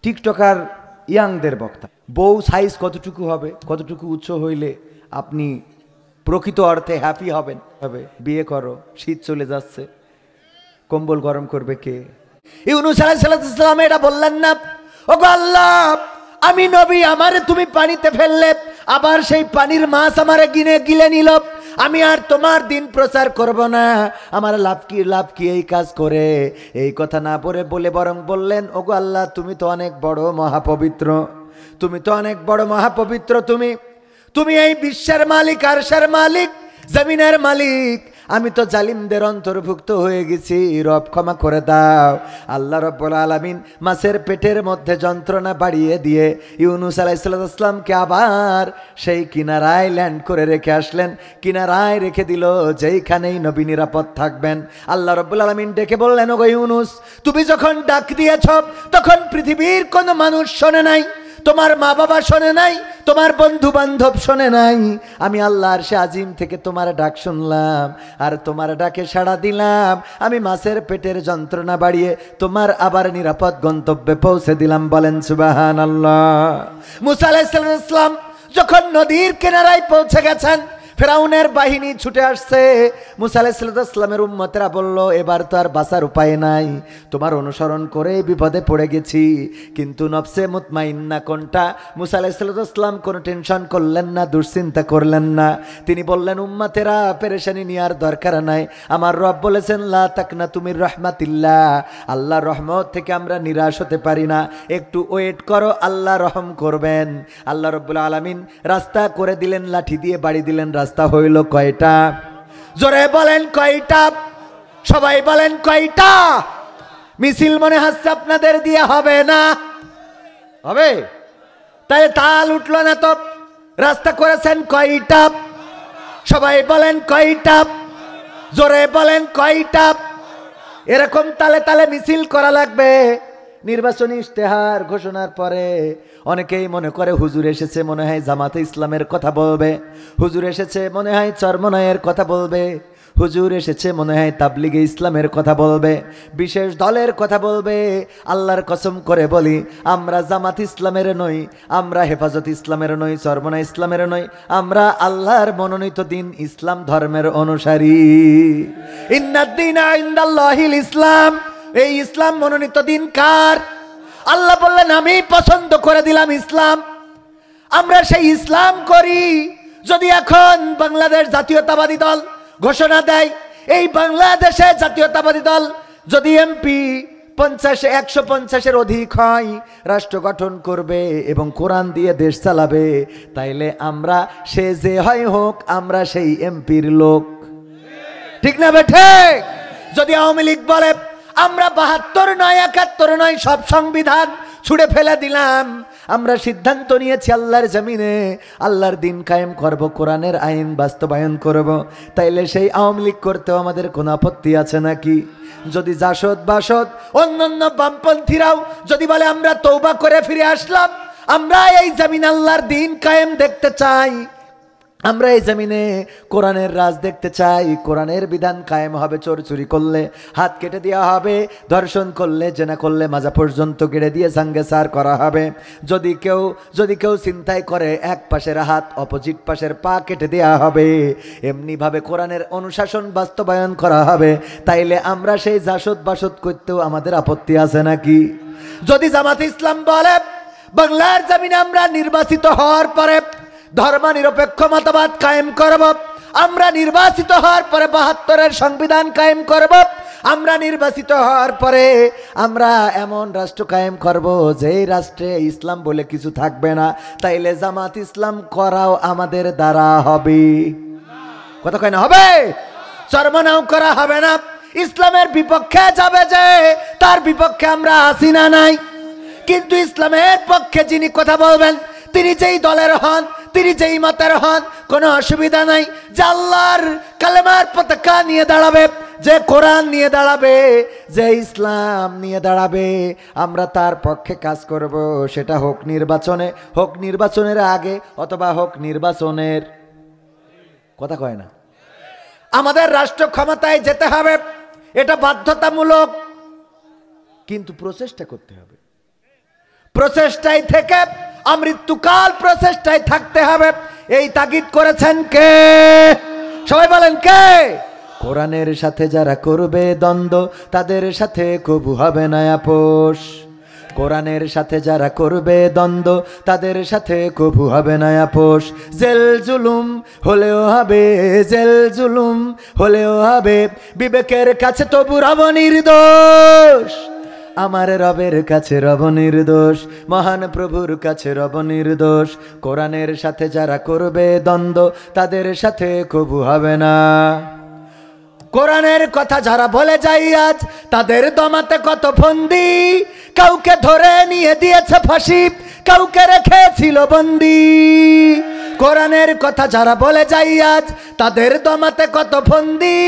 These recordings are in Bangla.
টিকটকার ইয়াংদের বক্তা। বউ সাইজ কতটুকু হবে, কতটুকু উচ্চ হইলে আপনি প্রকৃত অর্থে হ্যাপি হবেন? হবে বিয়ে করো, শীত চলে যাচ্ছে, কম্বল গরম করবে কে? ইউনূস আলাইহিস সালাম এটা বললেন না, ওগো আল্লাহ আমি নবী, আমারে তুমি পানিতে ফেললে, আবার সেই পানির মাছ আমারে গিলে নিল, আমি আর তোমার দিন প্রচার করব না, আমার লাভ কি এই কাজ করে? এই কথা না বলে বরং বললেন, ওগো আল্লাহ তুমি তো অনেক বড় মহাপবিত্র, তুমি তো অনেক বড় মহাপবিত্র, তুমি এই বিশ্বের মালিক, আরশের মালিক, জমিনের মালিক, আমি তো জালিমদের অন্তর্ভুক্ত হয়ে গেছি, রব ক্ষমা করে দাও। আল্লাহ রাব্বুল আলামিন মাছের পেটের মধ্যে যন্ত্রণা বাড়িয়ে দিয়ে ইউনূস আলাইহিস সালামকে আবার সেই কিনারায় ল্যান্ড করে রেখে আসলেন, কিনারায় রেখে দিল যেইখানেই নবী নিরাপদ থাকবেন। আল্লাহ রাব্বুল আলামিন ডেকে বললেন, ওগো ইউনূস তুমি যখন ডাক দিয়েছ তখন পৃথিবীর কোনো মানুষ শোনে নাই, তোমার মা বাবা শোনে নাই, তোমার বন্ধু বান্ধব শোনে নাই, আমি আল্লাহ আরশে আজিম থেকে তোমার ডাক শুনলাম, আর তোমার ডাকে সাড়া দিলাম, আমি মাছের পেটের যন্ত্রণা বাড়িয়ে তোমার আবার নিরাপদ গন্তব্যে পৌঁছে দিলাম। বলেন সুবহানাল্লাহ। মূসা আলাইহিস সালাম যখন নদীর কিনারায় পৌঁছে গেছেন, ফেরাউনের বাহিনী ছুটে আসছে, মূসা আলাইহিস সালামের উম্মতেরা বলল, এবার তো আর বাঁচার উপায় নাই, তোমার অনুসরণ করে বিপদে পড়ে গেছি। কিন্তু নফসে মুতমাইন্না কোনটা? মূসা আলাইহিস সালাম কোনো টেনশন করলেন না, দুশ্চিন্তা করলেন না, তিনি বললেন, উম্মতেরা পেরেশানি নেওয়ার দরকার নাই, আমার রব বলেছেন লা তাকনাতু মির রাহমাতিল্লাহ, আল্লাহর রহমত থেকে আমরা নিরাশ হতে পারি না, একটু ওয়েট করো, আল্লাহ রহম করবেন। আল্লাহ রাব্বুল আলামিন রাস্তা করে দিলেন, লাঠি দিয়ে বাড়ি দিলেন। রাস্তা হইল কয়টা? জোরে বলেন কয়টা? সবাই বলেন কয়টা? মিছিল মনে হচ্ছে আপনাদের দিয়ে হবে না? হবে? তাই তাল উঠলো না তো? রাস্তা করেছেন কয়টা? সবাই বলেন কয়টা? জোরে বলেন কয়টা? এরকম তালে তালে মিছিল করা লাগবে। নির্বাচনী ইশতেহার ঘোষণার পরে অনেকেই মনে করে হুজুর এসেছে মনে হয় জামাতে ইসলামের কথা বলবে, হুজুর এসেছে মনে হয় চরমনায়ের কথা বলবে, হুজুর এসেছে মনে হয় তাবলিগে ইসলামের কথা বলবে, বিশেষ দলের কথা বলবে। আল্লাহর কসম করে বলি, আমরা জামাত ইসলামের নই, আমরা হেফাজত ইসলামের নই, চরমনা ইসলামের নই, আমরা আল্লাহর মনোনীত দিন ইসলাম ধর্মের অনুসারী। ইন্নাদ-দীনা ইনদাল্লাহিল ইসলাম, এই ইসলাম মনোনীত দিন কার? আল্লাহ বললেন আমি পছন্দ করে দিলাম ইসলাম, আমরা সেই ইসলাম করি। যদি এখন বাংলাদেশ জাতীয়তাবাদী দল ঘোষণা দেয়, এই বাংলাদেশে জাতীয়তাবাদী দল যদি এমপি 150-150-এর অধিক হয়, রাষ্ট্র গঠন করবে এবং কোরআন দিয়ে দেশ চালাবে, তাইলে আমরা সে যে হয় হোক, আমরা সেই এমপির লোক। ঠিক না বেঠে? যদি আওয়ামী লীগ বলে আমরা 72 নয় 71 নয় সব সংবিধান ছুঁড়ে ফেলে দিলাম, আমরা সিদ্ধান্ত নিয়েছি আল্লাহর জমিনে আল্লাহর দিন কায়েম করব, কোরআনের আইন বাস্তবায়ন করব, তাইলে সেই আওয়ামী লীগ করতেও আমাদের কোনো আপত্তি আছে নাকি? যদি জাসদ বাসদ অন্যান্য বামপন্থীরাও যদি বলে আমরা তওবা করে ফিরে আসলাম, আমরা এই জমিন আল্লাহর দিন কায়েম দেখতে চাই, আমরা এই জমিনে কোরআনের রাজ দেখতে চাই, কোরআনের বিধান কায়েম হবে, চোর চুরি করলে হাত কেটে দেওয়া হবে, ধর্ষণ করলে জেনা করলে মাজা পর্যন্ত কেটে দিয়ে সাঙ্গেসার করা হবে, যদি কেউ চিন্তাই করে এক পাশের হাত অপোজিট পাশের পা কেটে দেওয়া হবে, এমনিভাবে কোরআনের অনুশাসন বাস্তবায়ন করা হবে, তাইলে আমরা সেই জাসদ বাসদ করতেও আমাদের আপত্তি আছে নাকি? যদি জামাতে ইসলাম বলে বাংলার জমিনে আমরা নির্বাচিত হওয়ার পরে ধর্মনিরপেক্ষ মতবাদ কায়েম করব, আমরা নির্বাচিত হওয়ার পরে 72-এর সংবিধান কায়েম করব, আমরা নির্বাচিত হওয়ার পরে আমরা এমন রাষ্ট্র কায়েম করব যেই রাষ্ট্রে ইসলাম বলে কিছু থাকবে না, তাইলে জামাত ইসলাম করাও আমাদের দ্বারা হবে। কথা কয় না? হবে? চরমনাও করা হবে না। ইসলামের বিপক্ষে যাবে যে, তার বিপক্ষে আমরা আছি না নাই? কিন্তু ইসলামের পক্ষে যিনি কথা বলবেন, তিনি যেই দলের হন, তিনি যেই মতের হন, কোনো অসুবিধা নাই। যে আল্লাহর কালেমার পতাকা নিয়ে দাঁড়াবে, যে কোরআন নিয়ে দাঁড়াবে, যে ইসলাম নিয়ে দাঁড়াবে, আমরা তার পক্ষে কাজ করব। সেটা হোক নির্বাচনের আগে অথবা হোক নির্বাচনের, কথা কয় না? আমাদের রাষ্ট্র ক্ষমতায় যেতে হবে, এটা বাধ্যতামূলক, কিন্তু প্রচেষ্টা করতে হবে। প্রচেষ্টায় থেকে আমৃত্যুকাল প্রচেষ্টায় থাকতে হবে, এই তাগিদ করেছেন কে? সবাই বলেন কে? কোরআনের সাথে যারা করবে দ্বন্দ্ব তাদের সাথে কবু হবে না আপোষ। কোরআনের সাথে যারা করবে দ্বন্দ্ব তাদের সাথে কবু হবে না আপোষ। জেল জুলুম হলেও হবে, জেল জুলুম হলেও হবে, বিবেকের কাছে তবু রব নির্দোষ। আমার রবের কাছে রব নির্দোষ, মহান প্রভুর কাছে রব নির্দোষ। কোরআনের সাথে যারা করবে দ্বন্দ্ব তাদের সাথে কবু হবে না। কোরআনের কথা যারা বলে যায় আজ তাদের দমাতে কত ফন্দি, কাউকে ধরে নিয়ে দিয়েছে ফাঁসি, কাউকে রেখেছিল বন্দি। কোরআনের কথা যারা বলে যায় আজ তাদের দমাতে কত ফন্দি,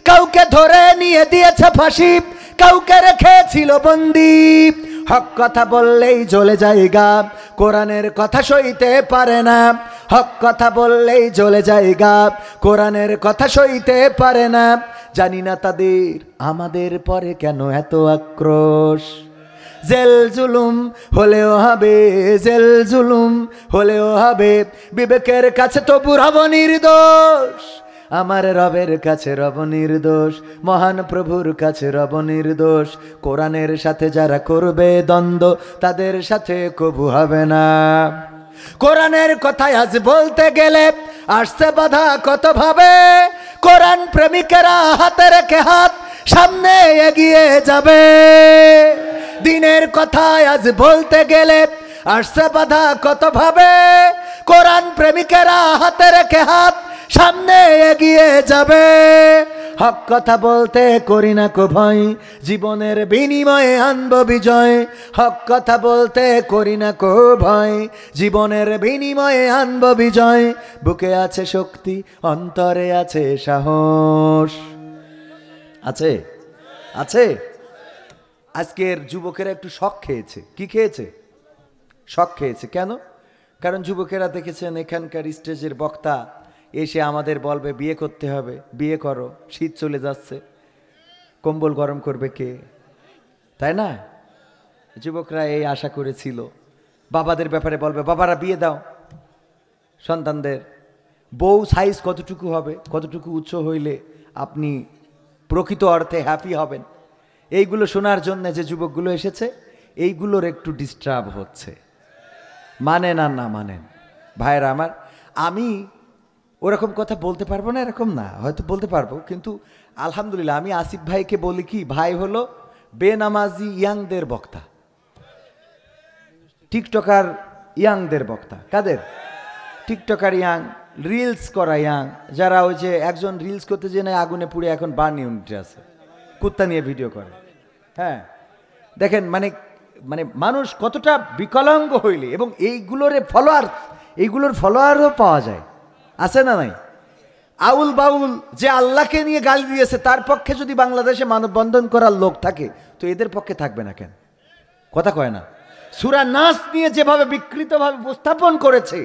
কাউকে ধরে নিয়ে দিয়েছে ফাঁসি, কাউকে রেখেছিল বন্দি। হক কথা বললেই জ্বলে যায় গা, কোরআনের কথা সইতে পারে না। হক কথা বললেই জ্বলে যায় গা, কোরআনের কথা সইতে পারে না। জানি না তাদের আমাদের পরে কেন এত আক্রোশ। জেল জুলুম হলেও হবে, জেল জুলুম হলেও হবে, বিবেকের কাছে তবু রব নির্দোষ। আমার রবের কাছে রব নির্দোষ, মহান প্রভুর কাছে রব নির্দোষ। কোরআনের সাথে যারা করবে দ্বন্দ্ব তাদের সাথে কবু হবে না। কোরআনের কথায় আজ বলতে গেলে আসছে বাধা কত ভাবে, কোরআন প্রেমিকেরা হাতে রেখে হাত সামনে এগিয়ে যাবে। দিনের কথায় আজ বলতে গেলে আসছে বাধা কত ভাবে, কোরআন প্রেমিকেরা হাতে রেখে হাত সামনে এগিয়ে যাবে। হক কথা বলতে করি না কো ভয়, জীবনের বিনিময়ে আনব বিজয়। হক কথা বলতে করি না কো ভয়, জীবনের বিনিময়ে আনব বিজয়। বুকে আছে শক্তি, অন্তরে আছে সাহস। আছে আছে। আজকের যুবকেরা একটু শক খেয়েছে। কি খেয়েছে? শক খেয়েছে। কেন? কারণ যুবকেরা দেখেছেন এখানকার স্টেজের বক্তা এসে আমাদের বলবে বিয়ে করতে হবে, বিয়ে করো, শীত চলে যাচ্ছে, কম্বল গরম করবে কে? তাই না? যুবকরা এই আশা করেছিল। বাবাদের ব্যাপারে বলবে বাবারা বিয়ে দাও সন্তানদের। বউ সাইজ কতটুকু হবে, কতটুকু উচ্চ হইলে আপনি প্রকৃত অর্থে হ্যাপি হবেন, এইগুলো শোনার জন্য যে যুবকগুলো এসেছে এইগুলোর একটু ডিস্টার্ব হচ্ছে। মানেন আর না মানেন ভাইরা আমার, আমি ওরকম কথা বলতে পারবো না এরকম না, হয়তো বলতে পারবো, কিন্তু আলহামদুলিল্লাহ আমি আসিফ ভাইকে বলি কি, ভাই হলো বেনামাজি ইয়াংদের বক্তা, টিকটকার ইয়াংদের বক্তা। কাদের? টিকটকার ইয়াং, রিলস করা ইয়াং, যারা ওই যে একজন রিলস করতে যে নাই আগুনে পুড়ে এখন বার্ন ইউনিটে আছে, কুত্তা নিয়ে ভিডিও করে। হ্যাঁ দেখেন মানে মানে মানুষ কতটা বিকলাঙ্গ হইলে, এবং এইগুলোর ফলোয়ারও পাওয়া যায়, আছে না নাই? আউল বাউল যে আল্লাহকে নিয়ে গালি দিয়েছে তার পক্ষে যদি বাংলাদেশে মানববন্ধন করার লোক থাকে তো এদের পক্ষে থাকবে না কেন? কথা কয় না? সূরা নাস নিয়ে যেভাবে বিকৃতভাবে উপস্থাপন করেছে,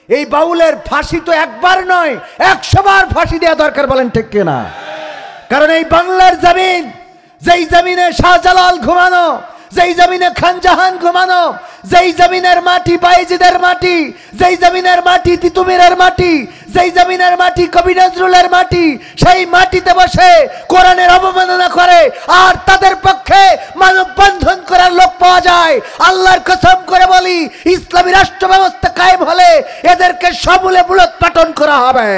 এই বাউলের ফাঁসি তো একবার নয় 100 বার ফাঁসি দেওয়া দরকার, বলেন ঠিক কিনা? কারণ এই বাংলার জমিন, যেই জমিনে শাহজালাল ঘুমানো, যেই জমিনে খানজাহান ঘুমানো, যেই জমিনের মাটি বাইজিদের মাটি, যেই জমিনের মাটি তিতুমিরের মাটি, যেই জমিনের মাটি কবি নজরুলের মাটি, সেই মাটিতে বসে কোরআনের অবমাননা করে আর তাদের পক্ষে মানববন্ধন করার লোক পাওয়া যায়। আল্লাহর কসম করে বলি, ইসলামী রাষ্ট্র ব্যবস্থা কায়েম হলে এদেরকে সমূলে মূলোৎপাটন করা হবে।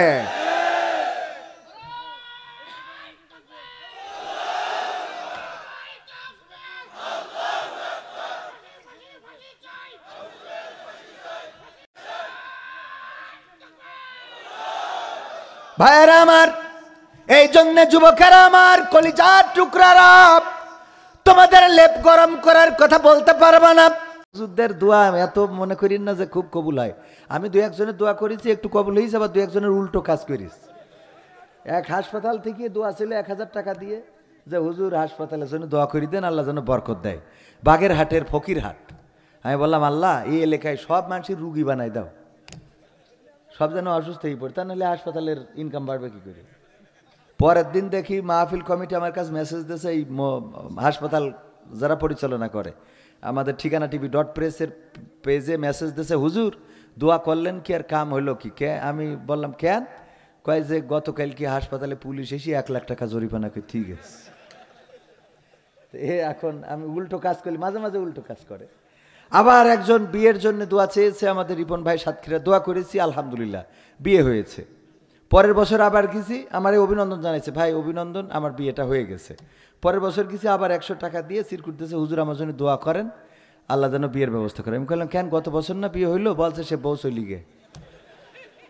ভাইয়েরা আমার, এই জন্য যুবকেরা আমার, কলিজার টুকরারা, তোমাদের লেপ গরম করার কথা বলতে পারবো না। যুদ্ধের দোয়া এত মনে করিন না যে খুব কবুল হয়। আমি 2-1 দোয়া করেছি, একটু কবুল হয়েছে, আবার 2-1 উল্টো কাজ করিস। এক হাসপাতাল থেকে দোয়া ছিল 1000 টাকা দিয়ে, যে হুজুর হাসপাতালের জন্য দোয়া করে দেন, আল্লাহ যেন বরকত দেয়। বাগেরহাটের ফকিরহাট। আমি বললাম আল্লাহ এই এলাকায় সব মানুষের রুগী বানাই দাও, সব যেন অসুস্থ হয়ে পড়ে, তা নাহলে হাসপাতালের ইনকাম বাড়বে কি করে। পরের দিন দেখি মাহফিল কমিটি আমার কাছে মেসেজ দিয়েছে, এই হাসপাতাল যারা পরিচালনা করে, আমাদের ঠিকানা টিভি .প্রেসের পেজে মেসেজ দিয়েছে, হুজুর দোয়া করলেন কি আর কাম হইলো কি? কে? আমি বললাম কেন? কয় যে গতকাল কি হাসপাতালে পুলিশ এসে 1 লাখ টাকা জরিমানা করে। ঠিক আছে, এখন আমি উল্টো কাজ করি, মাঝে মাঝে উল্টো কাজ করে। আবার একজন বিয়ের জন্য দোয়া চেয়েছে, আমাদের রিপন ভাই সাতক্ষীরা, দোয়া করেছি, আলহামদুলিল্লাহ বিয়ে হয়েছে। পরের বছর আবার গেছি, আমার অভিনন্দন জানাইছে, ভাই অভিনন্দন, আমার বিয়েটা হয়ে গেছে। পরের বছর গেছি, আবার 100 টাকা দিয়ে সিরকুট দিয়েছে, হুজুর আমার জন্য দোয়া করেন, আল্লাহ যেন বিয়ের ব্যবস্থা করে। আমি বললাম কেন, গত বছর না বিয়ে হইলো? বলছে সে বউ চলি গে,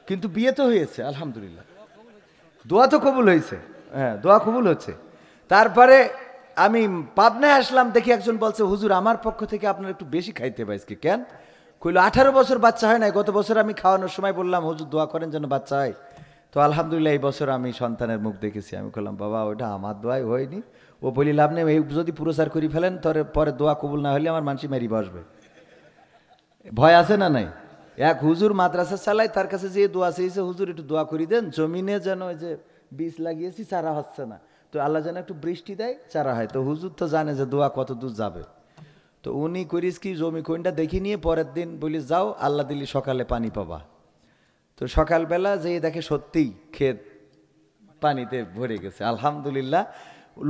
কিন্তু বিয়ে তো হয়েছে আলহামদুলিল্লাহ, দোয়া তো কবুল হয়েছে। হ্যাঁ, দোয়া কবুল হচ্ছে। তারপরে আমি পাবনায় আসলাম, দেখি একজন বলছে, হুজুর আমার পক্ষ থেকে আপনার একটু বেশি খাইতে পাইছি। কেন? কইলো 18 বছর বাচ্চা হয় নাই, গত বছর আমি খাওয়ানোর সময় বললাম হুজুর দোয়া করেন যেন বাচ্চা হয়, তো আলহামদুলিল্লাহ এই বছর আমি সন্তানের মুখ দেখেছি। আমি বললাম বাবা ওইটা আমার দোয়াই হয়নি, ও বলি লাভ নেই, এই যদি প্রচার করি ফেলেন তবে পরে দোয়া কবুল না হলে আমার মানুষ মেরি বসবে। ভয় আছে না নাই? এক হুজুর মাদ্রাসা চালায়, তার কাছে যে দোয়া চেয়েছে, হুজুর একটু দোয়া করি দেন, জমিনে যেন ওই যে বীজ লাগিয়েছি চারা হচ্ছে না, তো আল্লাহ যেন একটু বৃষ্টি দেয় চারা হয়। তো হুজুর তো জানে যে দোয়া কত দূর যাবে, তো উনি করিস কি জমি কোনটা দেখে নিয়ে পরের দিন বলি যাও, আল্লাহ দিলি সকালে পানি পাবা। তো সকালবেলা যেয়ে দেখে সত্যিই ক্ষেত পানিতে ভরে গেছে আলহামদুলিল্লাহ।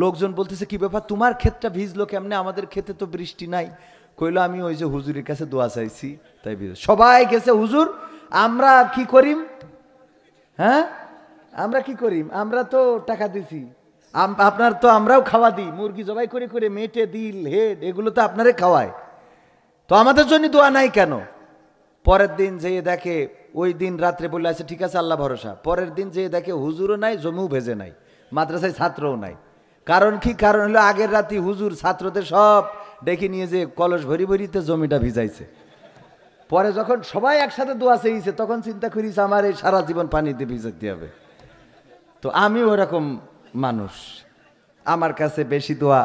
লোকজন বলতেছে কি ব্যাপার, তোমার ক্ষেতটা ভিজলো কেমনে? আমাদের ক্ষেতে তো বৃষ্টি নাই। কইলো আমি ওই যে হুজুরের কাছে দোয়া চাইছি তাই ভিজে। সবাই গেছে হুজুর, আমরা কি করিম? হ্যাঁ, আমরা কি করিম? আমরা তো টাকা দিছি, আপনার তো আমরাও খাওয়া দিই, মুরগি জবাই করে করে মেটে দিল হেড এগুলো তো আপনারে খাওয়ায়, তো আমাদের জন্য দোয়া নাই কেন? পরের দিন যেয়ে দেখে, ওই দিন রাত্রে বলে আছে ঠিক আছে আল্লাহ ভরসা, পরের দিন যেয়ে দেখে হুজুরও নাই, জমিও ভেজে নাই, মাদ্রাসায় ছাত্রও নাই। কারণ কি? কারণ হলো আগের রাতে হুজুর ছাত্রদের সব ডেকে নিয়ে যে কলস ভরি ভরিতে জমিটা ভিজাইছে। পরে যখন সবাই একসাথে দোয়া চেয়েছে, তখন চিন্তা করিস আমার এই সারা জীবন পানিতে ভিজাতে হবে। তো আমি ওরকম মানুষ, আমার কাছে বেশি দোয়া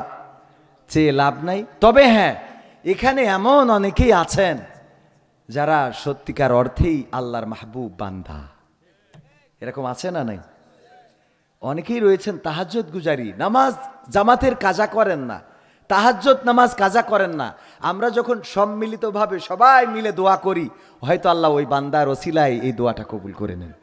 চেয়ে লাভ নাই। তবে হ্যাঁ, এখানে এমন অনেকেই আছেন যারা সত্যিকার অর্থেই আল্লাহর মাহবুব বান্দা, এরকম আছে না নাই? অনেকেই রয়েছেন তাহাজ্জুদ গুজারি, নামাজ জামাতের কাজা করেন না, তাহাজ্জুদ নামাজ কাজা করেন না। আমরা যখন সম্মিলিতভাবে সবাই মিলে দোয়া করি, হয়তো আল্লাহ ওই বান্দার ওসিলায় এই দোয়াটা কবুল করে নেন।